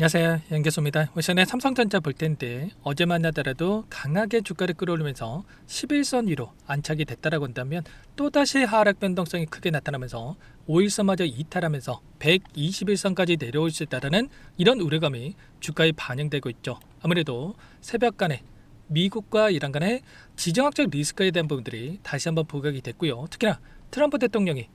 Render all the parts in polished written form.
안녕하세요, 연개소입니다. 오션의 삼성전자 볼 텐데 어제만 하더라도 강하게 주가를 끌어올리면서 11선 위로 안착이 됐다라고 한다면 또다시 하락 변동성이 크게 나타나면서 5일선마저 이탈하면서 121선까지 내려올 수 있다는 이런 우려감이 주가에 반영되고 있죠. 아무래도 새벽간에 미국과 이란 간의 지정학적 리스크에 대한 부분들이 다시 한번 부각이 됐고요. 특히나 트럼프 대통령이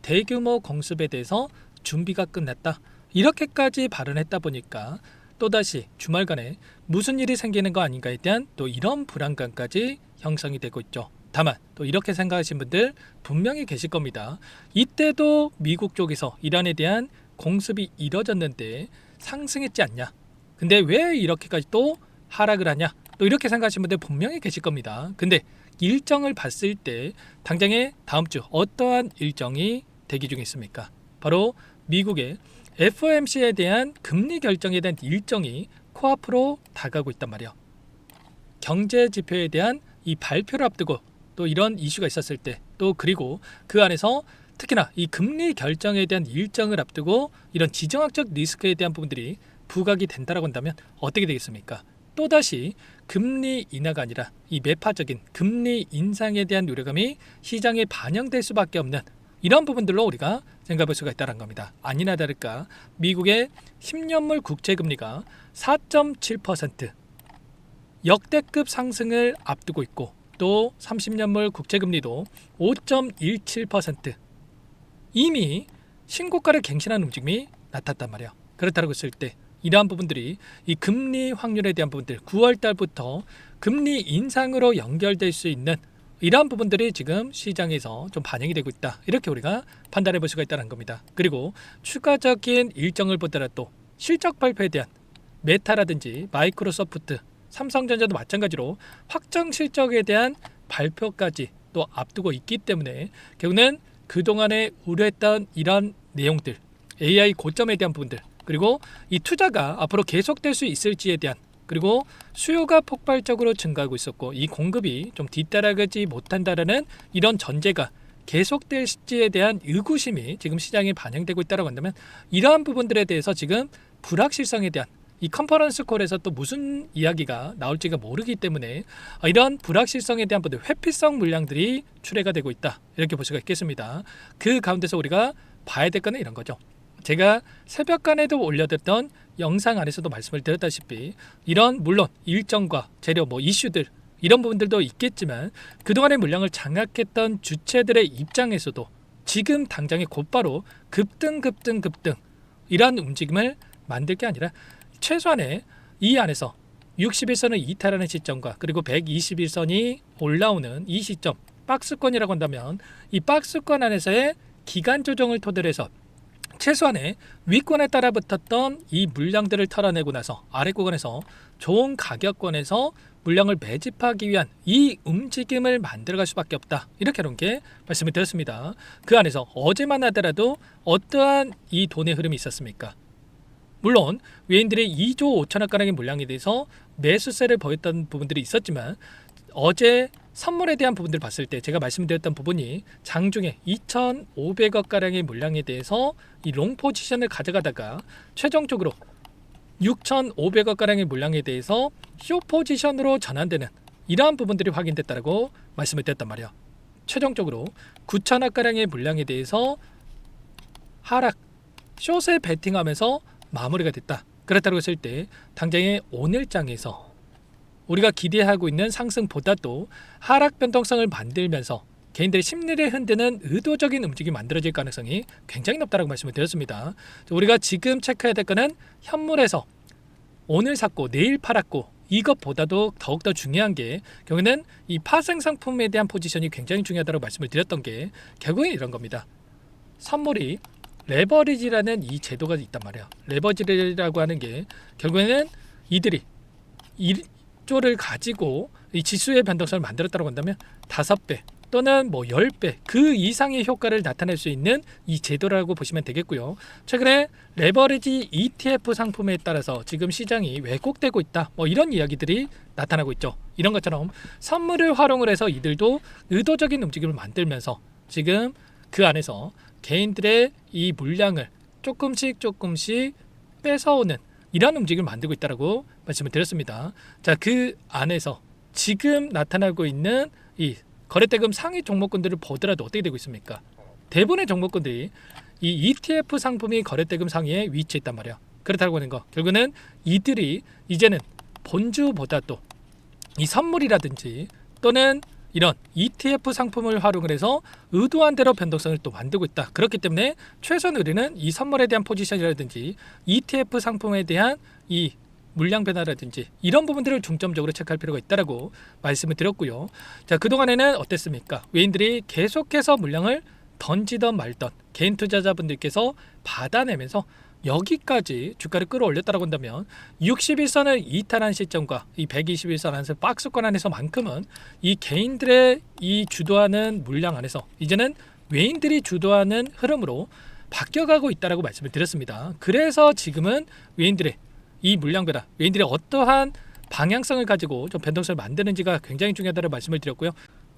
대규모 공습에 대해서 준비가 끝났다, 이렇게까지 발언했다 보니까 또다시 주말간에 무슨 일이 생기는 거 아닌가에 대한 또 이런 불안감까지 형성이 되고 있죠. 다만 또 이렇게 생각하신 분들 분명히 계실 겁니다. 이때도 미국 쪽에서 이란에 대한 공습이 이뤄졌는데 상승했지 않냐, 근데 왜 이렇게까지 또 하락을 하냐, 또 이렇게 생각하시는 분들 분명히 계실 겁니다. 근데 일정을 봤을 때 당장에 다음 주 어떠한 일정이 대기 중에 있습니까? 바로 미국의 FOMC에 대한 금리 결정에 대한 일정이 코앞으로 다가오고 있단 말이에요. 경제 지표에 대한 이 발표를 앞두고 또 이런 이슈가 있었을 때, 또 그리고 그 안에서 특히나 이 금리 결정에 대한 일정을 앞두고 이런 지정학적 리스크에 대한 부분들이 부각이 된다라고 한다면 어떻게 되겠습니까? 또다시 금리 인하가 아니라 이 매파적인 금리 인상에 대한 우려감이 시장에 반영될 수밖에 없는 이런 부분들로 우리가 생각할 수가 있다는 겁니다. 아니나 다를까 미국의 10년물 국채금리가 4.7% 역대급 상승을 앞두고 있고, 또 30년물 국채금리도 5.17% 이미 신고가를 갱신하는 움직임이 나탔단 말이에요. 그렇다고 했을 때 이러한 부분들이 이 금리 확률에 대한 부분들 9월 달부터 금리 인상으로 연결될 수 있는 이러한 부분들이 지금 시장에서 좀 반영이 되고 있다, 이렇게 우리가 판단해 볼 수가 있다는 겁니다. 그리고 추가적인 일정을 보더라도 실적 발표에 대한 메타라든지 마이크로소프트, 삼성전자도 마찬가지로 확정 실적에 대한 발표까지 또 앞두고 있기 때문에 결국은 그동안에 우려했던 이런 내용들, AI 고점에 대한 부분들, 그리고 이 투자가 앞으로 계속될 수 있을지에 대한, 그리고 수요가 폭발적으로 증가하고 있었고 이 공급이 좀 뒤따라가지 못한다라는 이런 전제가 계속될지에 대한 의구심이 지금 시장에 반영되고 있다고 한다면 이러한 부분들에 대해서 지금 불확실성에 대한 이 컨퍼런스 콜에서 또 무슨 이야기가 나올지가 모르기 때문에 이런 불확실성에 대한 부분, 회피성 물량들이 출회가 되고 있다, 이렇게 볼 수가 있겠습니다. 그 가운데서 우리가 봐야 될 거는 이런 거죠. 제가 새벽간에도 올려드렸던 영상 안에서도 말씀을 드렸다시피 이런 물론 일정과 재료 이슈들 이런 부분들도 있겠지만 그동안의 물량을 장악했던 주체들의 입장에서도 지금 당장에 곧바로 급등 이러한 움직임을 만들 게 아니라 최소한의 이 안에서 61선을 이탈하는 시점과 그리고 121선이 올라오는 이 시점, 박스권이라고 한다면 이 박스권 안에서의 기간 조정을 토대로 해서 최소한의 위권에 따라 붙었던 이 물량들을 털어내고 나서 아래 구간에서 좋은 가격권에서 물량을 매집하기 위한 이 움직임을 만들어갈 수밖에 없다, 이렇게 이렇게 말씀을 드렸습니다. 그 안에서 어제만 하더라도 어떠한 이 돈의 흐름이 있었습니까? 물론 외인들이 2조 5천억가량의 물량에 대해서 매수세를 보였던 부분들이 있었지만 어제 선물에 대한 부분들을 봤을 때 제가 말씀드렸던 부분이 장중에 2,500억가량의 물량에 대해서 이 롱 포지션을 가져가다가 최종적으로 6,500억가량의 물량에 대해서 쇼 포지션으로 전환되는 이러한 부분들이 확인됐다고 말씀을 드렸단 말이에요. 최종적으로 9,000억가량의 물량에 대해서 하락, 숏에 베팅하면서 마무리가 됐다. 그렇다고 했을 때 당장의 오늘장에서 우리가 기대하고 있는 상승보다도 하락 변동성을 만들면서 개인들의 심리를 흔드는 의도적인 움직임이 만들어질 가능성이 굉장히 높다고 말씀을 드렸습니다. 우리가 지금 체크해야 될 거는 현물에서 오늘 샀고 내일 팔았고 이것보다도 더욱더 중요한 게 결국에는 이 파생 상품에 대한 포지션이 굉장히 중요하다고 말씀을 드렸던 게 결국엔 이런 겁니다. 선물이 레버리지라는 이 제도가 있단 말이에요. 레버리지라고 하는 게 결국에는 이들이 조를 가지고 이 지수의 변동성을 만들었다고 한다면 5배 또는 10배 그 이상의 효과를 나타낼 수 있는 이 제도라고 보시면 되겠고요. 최근에 레버리지 ETF 상품에 따라서 지금 시장이 왜곡되고 있다, 이런 이야기들이 나타나고 있죠. 이런 것처럼 선물을 활용을 해서 이들도 의도적인 움직임을 만들면서 지금 그 안에서 개인들의 이 물량을 조금씩 뺏어오는 이러한 움직임을 만들고 있다고 말씀을 드렸습니다. 자, 그 안에서 지금 나타나고 있는 이 거래대금 상위 종목군들을 보더라도 어떻게 되고 있습니까? 대부분의 종목군들이 이 ETF 상품이 거래대금 상위에 위치해 있단 말이야. 그렇다고 하는 거 결국은 이들이 이제는 본주보다도 이 선물이라든지 또는 이런 ETF 상품을 활용을 해서 의도한 대로 변동성을 또 만들고 있다. 그렇기 때문에 최소한 우리는 이 선물에 대한 포지션이라든지 ETF 상품에 대한 이 물량 변화라든지 이런 부분들을 중점적으로 체크할 필요가 있다라고 말씀을 드렸고요. 자, 그동안에는 어땠습니까? 외인들이 계속해서 물량을 던지던 말던 개인 투자자분들께서 받아내면서 여기까지 주가를 끌어올렸다고 한다면 61선을 이탈한 시점과 이 121선 안에서 박스권 안에서만큼은 이 개인들의 이 주도하는 물량 안에서 이제는 외인들이 주도하는 흐름으로 바뀌어가고 있다고 말씀을 드렸습니다. 그래서 지금은 외인들의 이 물량 변화, 외인들이 어떠한 방향성을 가지고 좀 변동성을 만드는지가 굉장히 중요하다고 말씀을 드렸고요.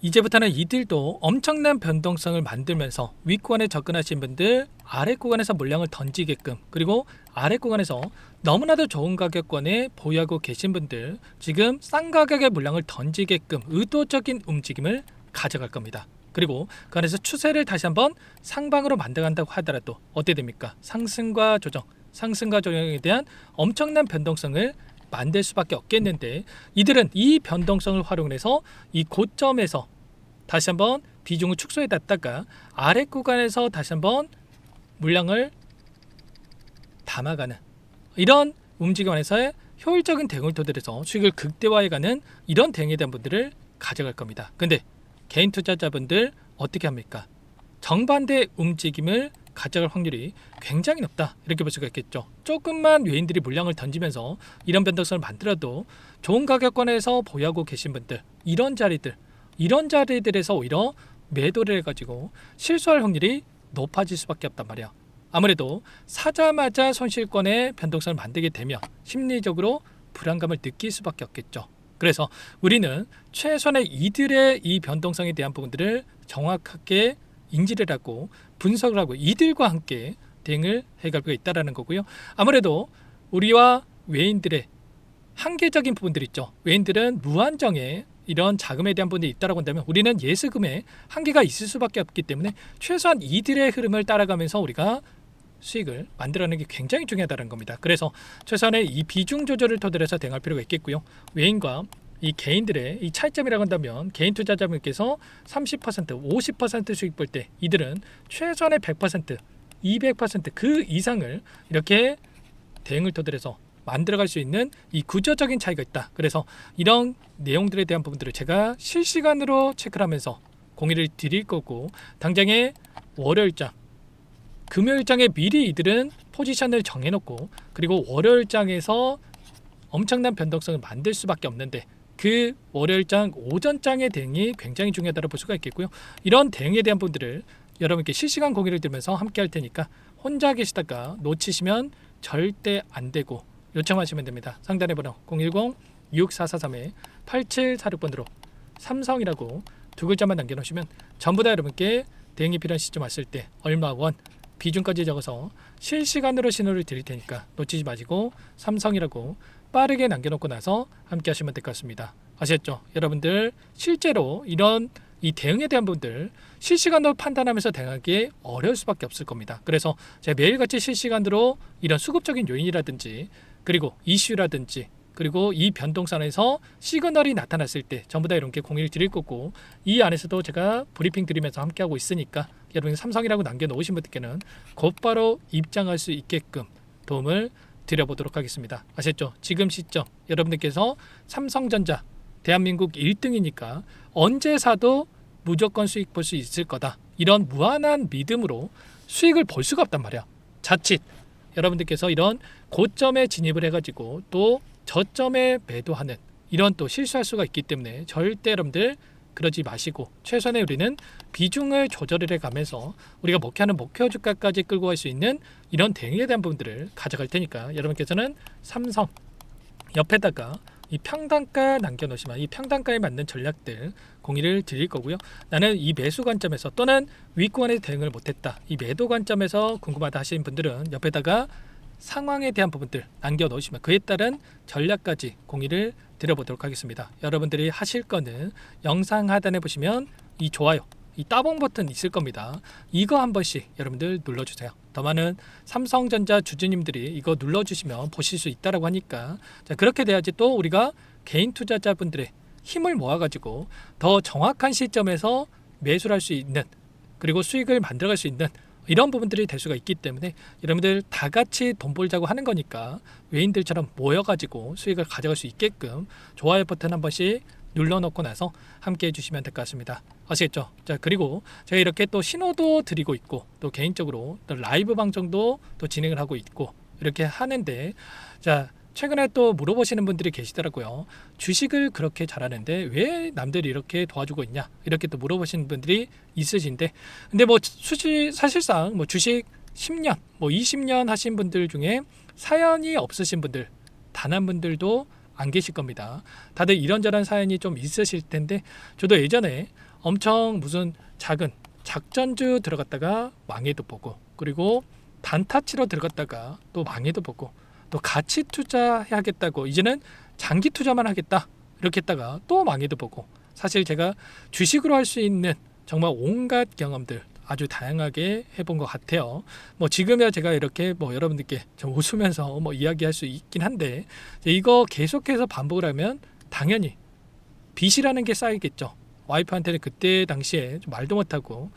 이제부터는 이들도 엄청난 변동성을 만들면서 윗구간에 접근하신 분들 아래 구간에서 물량을 던지게끔, 그리고 아래 구간에서 너무나도 좋은 가격권에 보유하고 계신 분들 지금 싼 가격에 물량을 던지게끔 의도적인 움직임을 가져갈 겁니다. 그리고 그 안에서 추세를 다시 한번 상방으로 만들어간다고 하더라도 어떻게 됩니까? 상승과 조정에 대한 엄청난 변동성을 만들 수밖에 없겠는데, 이들은 이 변동성을 활용해서 이 고점에서 다시 한번 비중을 축소해 놨다가 아래 구간에서 다시 한번 물량을 담아가는 이런 움직임 안에서의 효율적인 대응을 토대로 수익을 극대화해가는 이런 대응에 대한 분들을 가져갈 겁니다. 근데 개인 투자자분들 어떻게 합니까? 정반대 움직임을 가져갈 확률이 굉장히 높다, 이렇게 볼 수가 있겠죠. 조금만 외인들이 물량을 던지면서 이런 변동성을 만들어도 좋은 가격권에서 보유하고 계신 분들, 이런 자리들에서 오히려 매도를 해가지고 실수할 확률이 높아질 수밖에 없단 말이야. 아무래도 사자마자 손실권의 변동성을 만들게 되면 심리적으로 불안감을 느낄 수밖에 없겠죠. 그래서 우리는 최소한의 이들의 이 변동성에 대한 부분들을 정확하게 인지를 하고 분석을 하고 이들과 함께 대응을 해갈 필요가 있다는 거고요. 아무래도 우리와 외인들의 한계적인 부분들이 있죠. 외인들은 무한정의 이런 자금에 대한 부분이 있다고 한다면 우리는 예수금에 한계가 있을 수밖에 없기 때문에 최소한 이들의 흐름을 따라가면서 우리가 수익을 만들어내는 게 굉장히 중요하다는 겁니다. 그래서 최소한의 이 비중 조절을 토대로 해서 대응할 필요가 있겠고요. 외인과 이 개인들의 이 차이점이라고 한다면 개인 투자자분께서 30%, 50% 수익 볼 때 이들은 최소한의 100%, 200%그 이상을 이렇게 대응을 토대로 해서 만들어갈 수 있는 이 구조적인 차이가 있다. 그래서 이런 내용들에 대한 부분들을 제가 실시간으로 체크를 하면서 공유를 드릴 거고, 당장의 월요일장, 금요일장에 미리 이들은 포지션을 정해놓고 그리고 월요일장에서 엄청난 변동성을 만들 수밖에 없는데 그 월요일장 오전장의 대응이 굉장히 중요하다고 볼 수가 있겠고요. 이런 대응에 대한 부분들을 여러분께 실시간 공유를 드리면서 함께 할 테니까 혼자 계시다가 놓치시면 절대 안 되고 요청하시면 됩니다. 상단의 번호 010-6443-8746번으로 삼성이라고 두 글자만 남겨놓으시면 전부 다 여러분께 대응이 필요한 시점 왔을 때 얼마 원 비중까지 적어서 실시간으로 신호를 드릴 테니까 놓치지 마시고 삼성이라고 빠르게 남겨놓고 나서 함께 하시면 될 것 같습니다. 아셨죠? 여러분들 실제로 이런 이 대응에 대한 부분들 실시간으로 판단하면서 대응하기 어려울 수밖에 없을 겁니다. 그래서 제가 매일같이 실시간으로 이런 수급적인 요인이라든지 그리고 이슈라든지 그리고 이 변동선에서 시그널이 나타났을 때 전부 다 이렇게 공유를 드릴 거고, 이 안에서도 제가 브리핑 드리면서 함께하고 있으니까 여러분이 삼성이라고 남겨놓으신 분들께는 곧바로 입장할 수 있게끔 도움을 드려보도록 하겠습니다. 아셨죠? 지금 시점 여러분들께서 삼성전자 대한민국 1등이니까 언제 사도 무조건 수익 볼 수 있을 거다, 이런 무한한 믿음으로 수익을 볼 수가 없단 말이야. 자칫 여러분들께서 이런 고점에 진입을 해가지고 또 저점에 매도하는 이런 또 실수할 수가 있기 때문에 절대 여러분들 그러지 마시고 최소한의 우리는 비중을 조절을 해가면서 우리가 목표하는 목표 주가까지 끌고 갈 수 있는 이런 대응에 대한 부분들을 가져갈 테니까 여러분께서는 삼성 옆에다가 이 평단가 남겨놓으시면 이 평단가에 맞는 전략들 공유를 드릴 거고요. 나는 이 매수 관점에서 또는 윗구간에 대응을 못했다, 이 매도 관점에서 궁금하다 하시는 분들은 옆에다가 상황에 대한 부분들 남겨놓으시면 그에 따른 전략까지 공유를 드려보도록 하겠습니다. 여러분들이 하실 거는 영상 하단에 보시면 이 좋아요, 이 따봉 버튼 있을 겁니다. 이거 한 번씩 여러분들 눌러주세요. 더 많은 삼성전자 주주님들이 이거 눌러주시면 보실 수 있다라고 하니까, 자, 그렇게 돼야지 또 우리가 개인 투자자분들의 힘을 모아가지고 더 정확한 시점에서 매수를 할 수 있는, 그리고 수익을 만들어갈 수 있는 이런 부분들이 될 수가 있기 때문에 여러분들 다 같이 돈 벌자고 하는 거니까 외인들처럼 모여가지고 수익을 가져갈 수 있게끔 좋아요 버튼 한 번씩 눌러놓고 나서 함께 해주시면 될 것 같습니다. 아시겠죠? 자, 그리고 제가 이렇게 또 신호도 드리고 있고 또 개인적으로 또 라이브 방송도 또 진행을 하고 있고 이렇게 하는데, 자, 최근에 또 물어보시는 분들이 계시더라고요. 주식을 그렇게 잘하는데 왜 남들이 이렇게 도와주고 있냐, 이렇게 또 물어보시는 분들이 있으신데, 근데 뭐 사실상 뭐 주식 10년 뭐 20년 하신 분들 중에 사연이 없으신 분들 단 한 분들도 안 계실 겁니다. 다들 이런저런 사연이 좀 있으실 텐데, 저도 예전에 엄청 무슨 작은 작전주 들어갔다가 망해도 보고, 그리고 단타치로 들어갔다가 또 망해도 보고, 또 가치 투자해야겠다고 이제는 장기 투자만 하겠다 이렇게 했다가 또 망해도 보고, 사실 제가 주식으로 할 수 있는 정말 온갖 경험들 아주 다양하게 해본 것 같아요. 뭐 지금이야 제가 이렇게 뭐 여러분들께 좀 웃으면서 뭐 이야기할 수 있긴 한데, 이거 계속해서 반복을 하면 당연히 빚이라는 게 쌓이겠죠. 와이프한테는 그때 당시에 좀 말도 못하고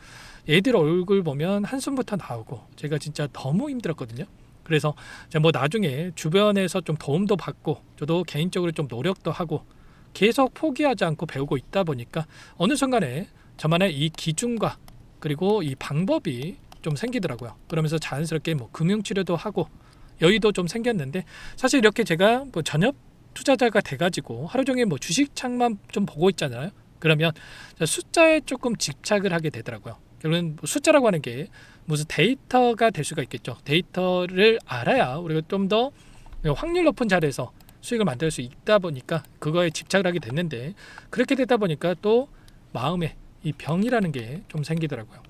애들 얼굴 보면 한숨부터 나오고 제가 진짜 너무 힘들었거든요. 그래서 뭐 나중에 주변에서 좀 도움도 받고 저도 개인적으로 좀 노력도 하고 계속 포기하지 않고 배우고 있다 보니까 어느 순간에 저만의 이 기준과 그리고 이 방법이 좀 생기더라고요. 그러면서 자연스럽게 뭐 금융치료도 하고 여유도 좀 생겼는데, 사실 이렇게 제가 뭐 전업 투자자가 돼가지고 하루 종일 뭐 주식창만 좀 보고 있잖아요. 그러면 숫자에 조금 집착을 하게 되더라고요. 결국은 뭐 숫자라고 하는 게 무슨 데이터가 될 수가 있겠죠. 데이터를 알아야 우리가 좀 더 확률 높은 자리에서 수익을 만들 수 있다 보니까 그거에 집착을 하게 됐는데, 그렇게 되다 보니까 또 마음에 이 병이라는 게 좀 생기더라고요.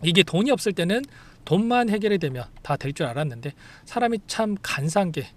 이게 돈이 없을 때는 돈만 해결이 되면 다 될 줄 알았는데 사람이 참 간사한 게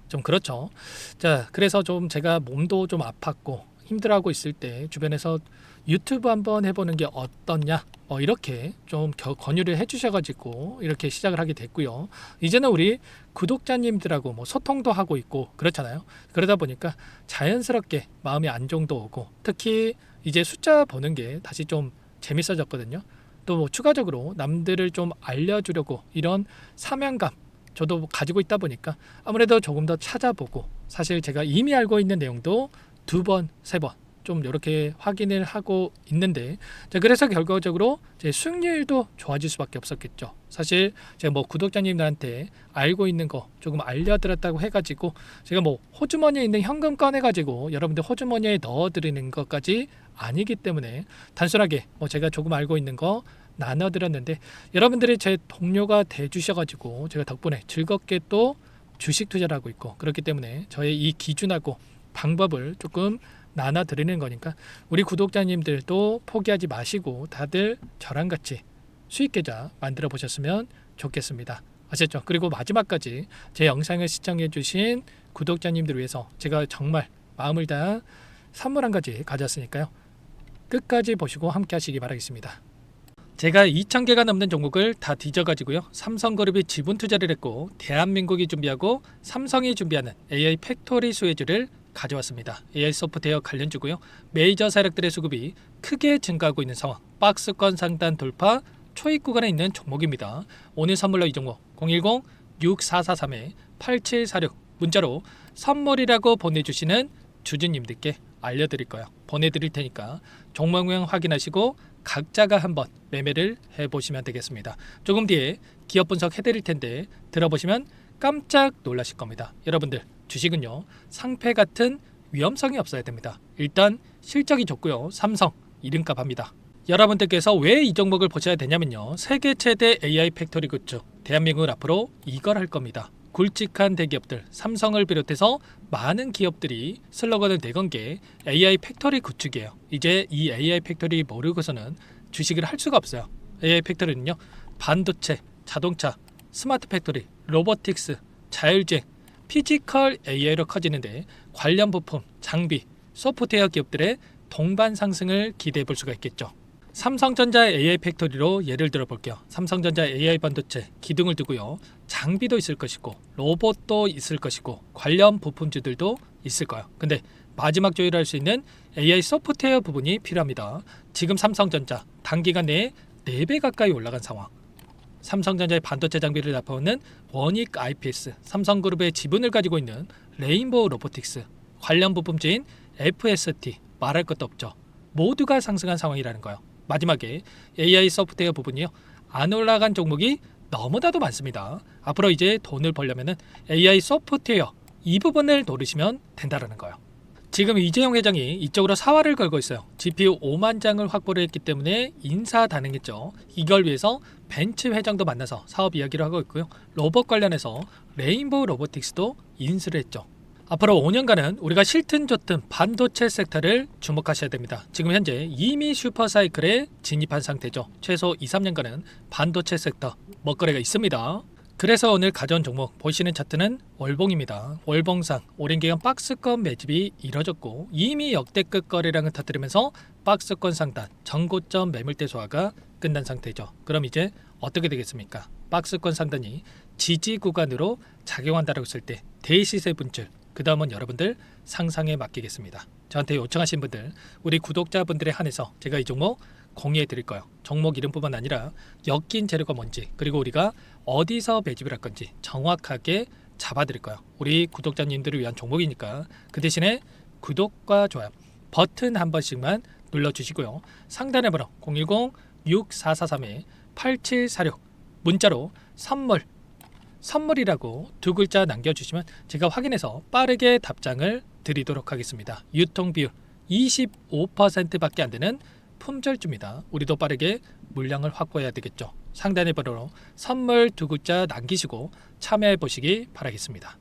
좀 그렇죠. 자, 그래서 좀 제가 몸도 좀 아팠고 힘들어하고 있을 때 주변에서 유튜브 한번 해보는 게 어떻냐 이렇게 좀 권유를 해주셔가지고 이렇게 시작을 하게 됐고요. 이제는 우리 구독자님들하고 뭐 소통도 하고 있고 그렇잖아요. 그러다 보니까 자연스럽게 마음의 안정도 오고, 특히 이제 숫자 보는 게 다시 좀 재밌어졌거든요. 또 뭐 추가적으로 남들을 좀 알려주려고 이런 사명감 저도 가지고 있다 보니까 아무래도 조금 더 찾아보고, 사실 제가 이미 알고 있는 내용도 2번, 3번 좀 이렇게 확인을 하고 있는데, 자, 그래서 결과적으로 제 수익률도 좋아질 수밖에 없었겠죠. 사실 제가 뭐 구독자님들한테 알고 있는 거 조금 알려드렸다고 해가지고 제가 뭐 호주머니에 있는 현금 꺼내가지고 여러분들 호주머니에 넣어드리는 것까지 아니기 때문에 단순하게 뭐 제가 조금 알고 있는 거 나눠드렸는데, 여러분들이 제 동료가 돼주셔가지고 제가 덕분에 즐겁게 또 주식 투자를 하고 있고, 그렇기 때문에 저의 이 기준하고 방법을 조금 나눠드리는 거니까 우리 구독자님들도 포기하지 마시고 다들 저랑 같이 수익 계좌 만들어 보셨으면 좋겠습니다. 아셨죠? 그리고 마지막까지 제 영상을 시청해 주신 구독자님들 위해서 제가 정말 마음을 다한 선물 한 가지 가져왔으니까요. 끝까지 보시고 함께 하시기 바라겠습니다. 제가 2,000개가 넘는 종목을 다 뒤져가지고요, 삼성그룹이 지분 투자를 했고 대한민국이 준비하고 삼성이 준비하는 AI 팩토리 수혜주를 가져왔습니다. AI 소프트웨어 관련주고요. 메이저 세력들의 수급이 크게 증가하고 있는 상황, 박스권 상단 돌파 초입 구간에 있는 종목입니다. 오늘 선물로 이 종목 010-6443-8746 문자로 선물이라고 보내주시는 주주님들께 알려드릴 거예요. 보내드릴 테니까 종목명 확인하시고 각자가 한번 매매를 해보시면 되겠습니다. 조금 뒤에 기업 분석 해드릴 텐데 들어보시면 깜짝 놀라실 겁니다. 여러분들, 주식은요 상패 같은 위험성이 없어야 됩니다. 일단 실적이 좋고요, 삼성 이름값 합니다. 여러분들께서 왜 이 종목을 보셔야 되냐면요, 세계 최대 AI 팩토리 구축, 대한민국은 앞으로 이걸 할 겁니다. 굵직한 대기업들 삼성을 비롯해서 많은 기업들이 슬로건을 내건 게 AI 팩토리 구축이에요. 이제 이 AI 팩토리 모르고서는 주식을 할 수가 없어요. AI 팩토리는요 반도체, 자동차, 스마트 팩토리, 로보틱스, 자율주행, 피지컬 AI로 커지는데 관련 부품, 장비, 소프트웨어 기업들의 동반 상승을 기대해 볼 수가 있겠죠. 삼성전자 AI 팩토리로 예를 들어 볼게요. 삼성전자 AI 반도체 기둥을 두고요. 장비도 있을 것이고 로봇도 있을 것이고 관련 부품주들도 있을 거예요. 근데 마지막 조율할 수 있는 AI 소프트웨어 부분이 필요합니다. 지금 삼성전자 단기간 내에 4배 가까이 올라간 상황. 삼성전자의 반도체 장비를 납품하는 원익 IPS, 삼성그룹의 지분을 가지고 있는 레인보우 로보틱스, 관련 부품주인 FST 말할 것도 없죠. 모두가 상승한 상황이라는 거예요. 마지막에 AI 소프트웨어 부분이요. 안 올라간 종목이 너무나도 많습니다. 앞으로 이제 돈을 벌려면 AI 소프트웨어 이 부분을 노리시면 된다는 거예요. 지금 이재용 회장이 이쪽으로 사활을 걸고 있어요. GPU 5만 장을 확보를 했기 때문에 인사단행했죠. 이걸 위해서 벤츠 회장도 만나서 사업 이야기를 하고 있고요. 로봇 관련해서 레인보우 로보틱스도 인수를 했죠. 앞으로 5년간은 우리가 싫든 좋든 반도체 섹터를 주목하셔야 됩니다. 지금 현재 이미 슈퍼사이클에 진입한 상태죠. 최소 2, 3년간은 반도체 섹터 먹거리가 있습니다. 그래서 오늘 가져온 종목 보시는 차트는 월봉입니다. 월봉상 오랜 기간 박스권 매집이 이뤄졌고 이미 역대급 거래량을 터뜨리면서 박스권 상단 전고점 매물대 소화가 끝난 상태죠. 그럼 이제 어떻게 되겠습니까? 박스권 상단이 지지 구간으로 작용한다고 했을 때 대시세 분출, 그 다음은 여러분들 상상에 맡기겠습니다. 저한테 요청하신 분들, 우리 구독자분들에 한해서 제가 이 종목 공유해 드릴 거예요. 종목 이름뿐만 아니라 엮인 재료가 뭔지, 그리고 우리가 어디서 매집을 할 건지 정확하게 잡아 드릴 거예요. 우리 구독자님들을 위한 종목이니까 그 대신에 구독과 좋아요 버튼 한 번씩만 눌러주시고요. 상단의 번호 010-6443-8746 문자로 선물이라고 2글자 남겨주시면 제가 확인해서 빠르게 답장을 드리도록 하겠습니다. 유통비율 25%밖에 안 되는 품절주입니다. 우리도 빠르게 물량을 확보해야 되겠죠. 상단의 번호로 선물 2글자 남기시고 참여해 보시기 바라겠습니다.